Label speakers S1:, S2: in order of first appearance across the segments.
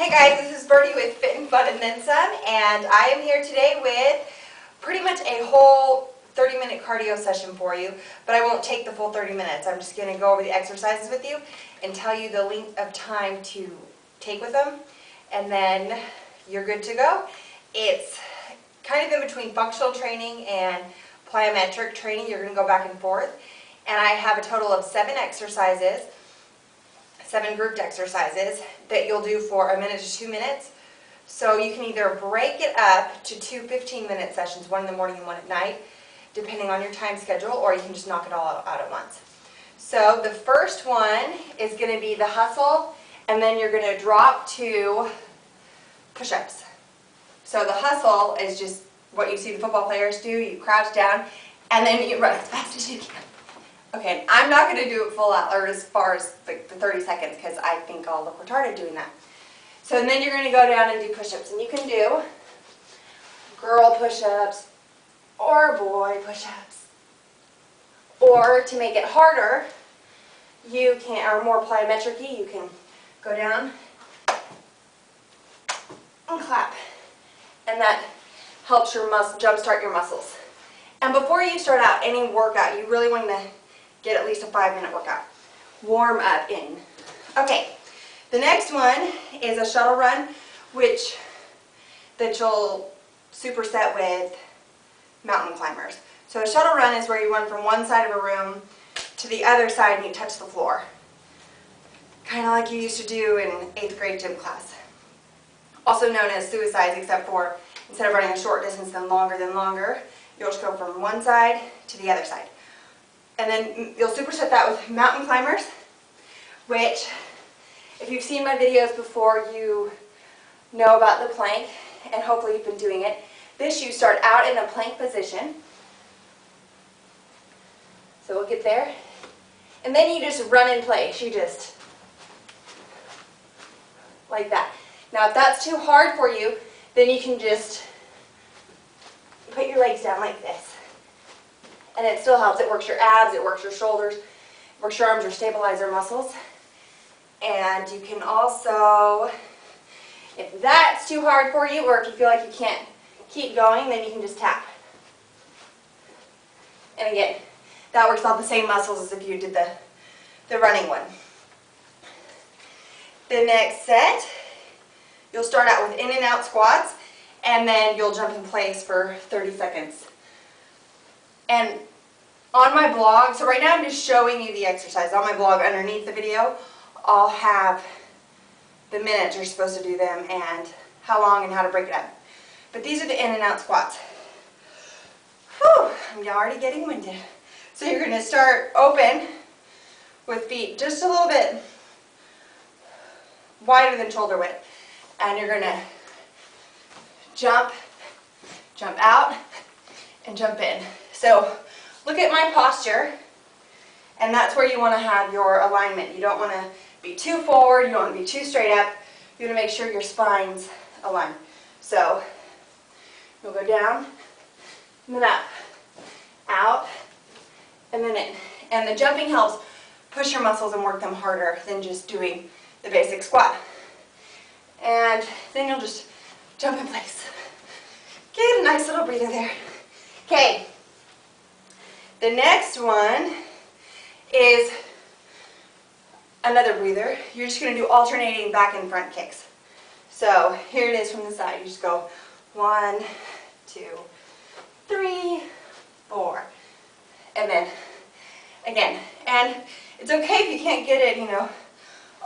S1: Hey guys, this is Birdie with Fit and Fun and Then Some, and I am here today with pretty much a whole 30-minute cardio session for you, but I won't take the full 30 minutes. I'm just going to go over the exercises with you and tell you the length of time to take with them, and then you're good to go. It's kind of in between functional training and plyometric training. You're going to go back and forth, and I have a total of 7 exercises. 7 grouped exercises that you'll do for 1 minute to 2 minutes. So you can either break it up to 2 15-minute sessions, one in the morning and one at night, depending on your time schedule, or you can just knock it all out at once. So the first one is going to be the hustle, and then you're going to drop to push-ups. So the hustle is just what you see the football players do. You crouch down, and then you run as fast as you can. Okay, I'm not going to do it full out, or as far as like the 30 seconds, because I think I'll look retarded doing that. So and then you're going to go down and do push-ups, and you can do girl push-ups or boy push-ups. Or to make it harder, you can, or more plyometric-y, you can go down and clap, and that helps your jumpstart your muscles. And before you start out any workout, you really want to get at least a 5-minute workout. Warm up in. Okay, the next one is a shuttle run, that you'll superset with mountain climbers. So a shuttle run is where you run from one side of a room to the other side and you touch the floor. Kind of like you used to do in 8th grade gym class. Also known as suicides, except for instead of running a short distance then longer, you'll just go from one side to the other side. And then you'll superset that with mountain climbers, which, if you've seen my videos before, you know about the plank, and hopefully you've been doing it. This, you start out in a plank position. So we'll get there. And then you just run in place. You just, like that. Now if that's too hard for you, then you can just put your legs down like this. And it still helps. It works your abs, it works your shoulders, it works your arms, your stabilizer muscles. And you can also, if that's too hard for you, or if you feel like you can't keep going, then you can just tap. And again, that works all the same muscles as if you did the running one. The next set, you'll start out with in and out squats, and then you'll jump in place for 30 seconds. And on my blog, so right now I'm just showing you the exercise. On my blog underneath the video, I'll have the minutes you're supposed to do them and how long and how to break it up. But these are the in and out squats. Whew, I'm already getting winded. So you're going to start open with feet just a little bit wider than shoulder width. And you're going to jump out, and jump in. So look at my posture, and that's where you want to have your alignment. You don't want to be too forward, you don't want to be too straight up. You want to make sure your spine's aligned. So you'll go down, and then up, out, and then in. And the jumping helps push your muscles and work them harder than just doing the basic squat. And then you'll just jump in place. Get a nice little breather there. Okay. The next one is another breather. You're just going to do alternating back and front kicks. So here it is from the side. You just go 1, 2, 3, 4. And then again. And it's okay if you can't get it,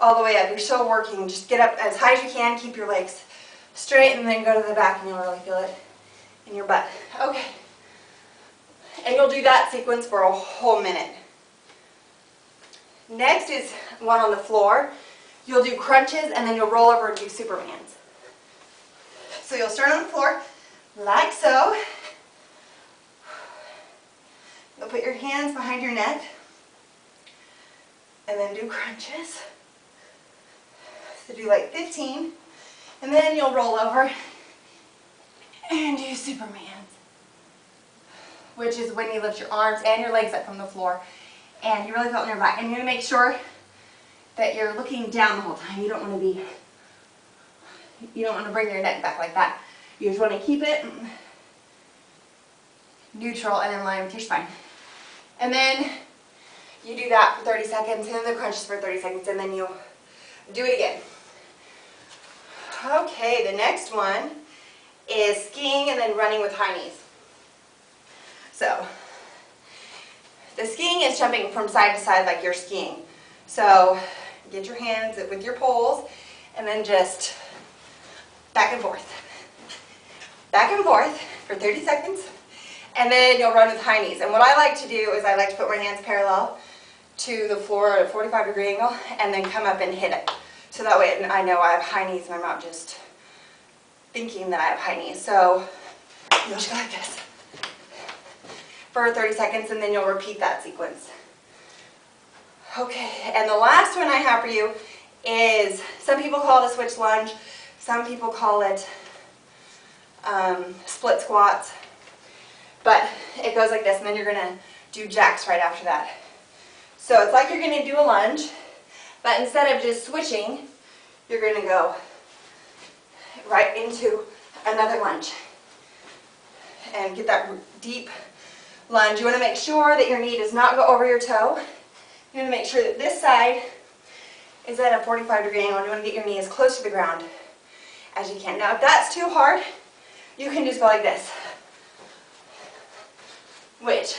S1: all the way up. You're still working. Just get up as high as you can. Keep your legs straight, and then go to the back, and you'll really feel it in your butt. Okay. And you'll do that sequence for a whole minute. Next is one on the floor. You'll do crunches, and then you'll roll over and do Supermans. So you'll start on the floor, like so. You'll put your hands behind your neck, and then do crunches. So do like 15, and then you'll roll over and do Supermans, which is when you lift your arms and your legs up from the floor, and you really feel it in your back. And you're going to make sure that you're looking down the whole time. You don't want to be You don't want to bring your neck back like that. You just want to keep it neutral and in line with your spine. And then you do that for 30 seconds, and then the crunches for 30 seconds, and then you'll do it again. Okay, the next one is skiing and then running with high knees. So, the skiing is jumping from side to side like you're skiing. So, get your hands with your poles, and then just back and forth. Back and forth for 30 seconds, and then you'll run with high knees. And what I like to do is I like to put my hands parallel to the floor at a 45-degree angle, and then come up and hit it. So that way I know I have high knees and I'm not just thinking that I have high knees. So you'll just go like this for 30 seconds, and then you'll repeat that sequence. Okay, and the last one I have for you is, some people call it a switch lunge, some people call it split squats, but it goes like this, and then you're going to do jacks right after that. So it's like you're going to do a lunge, but instead of just switching, you're going to go right into another lunge and get that deep lunge. You want to make sure that your knee does not go over your toe. You want to make sure that this side is at a 45-degree angle. You want to get your knee as close to the ground as you can. Now, if that's too hard, you can just go like this, which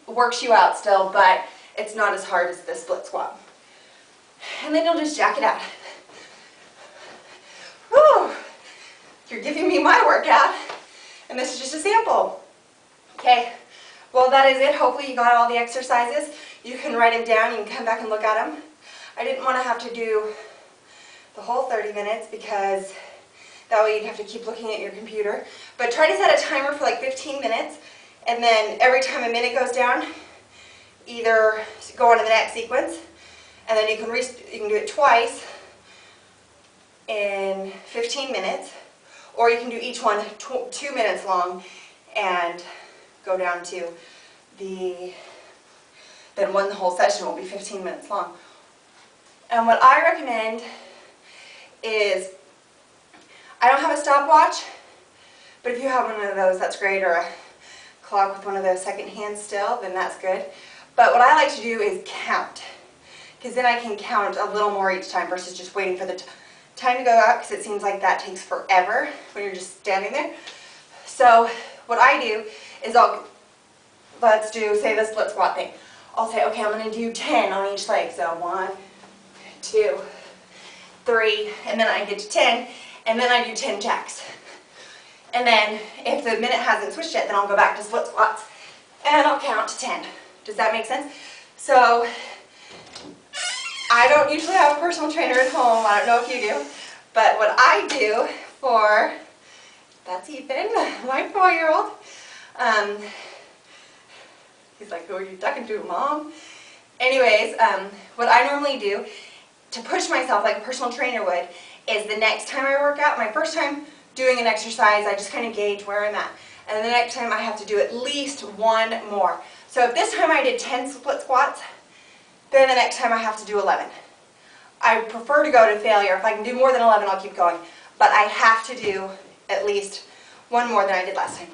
S1: works you out still, but it's not as hard as the split squat. And then you'll just jack it out. Whew! You're giving me my workout, and this is just a sample. Okay, well, that is it. Hopefully you got all the exercises. You can write them down. You can come back and look at them. I didn't want to have to do the whole 30 minutes because that way you'd have to keep looking at your computer. But try to set a timer for like 15 minutes, and then every time a minute goes down, either go on to the next sequence, and then you can do it twice in 15 minutes, or you can do each one 2 minutes long and go down to then the whole session will be 15 minutes long. And what I recommend is, I don't have a stopwatch, but if you have one of those, that's great, or a clock with one of those second hands still, then that's good. But what I like to do is count, because then I can count a little more each time versus just waiting for the time to go out, because it seems like that takes forever when you're just standing there. So what I do is let's do, say, the split squat thing. I'll say, okay, I'm going to do 10 on each leg. So 1, 2, 3, and then I get to 10, and then I do 10 jacks. And then if the minute hasn't switched yet, then I'll go back to split squats, and I'll count to 10. Does that make sense? So I don't usually have a personal trainer at home. I don't know if you do. But what I do for, that's Ethan, my 4-year-old. He's like, who are you talking to, Mom? Anyways, what I normally do to push myself like a personal trainer would is, the next time I work out, my first time doing an exercise, I just kind of gauge where I'm at. And the next time I have to do at least one more. So if this time I did 10 split squats, then the next time I have to do 11. I prefer to go to failure. If I can do more than 11, I'll keep going. But I have to do at least one more than I did last time.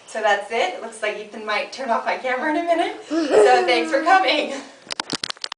S1: So that's it. It looks like Ethan might turn off my camera in a minute. So thanks for coming.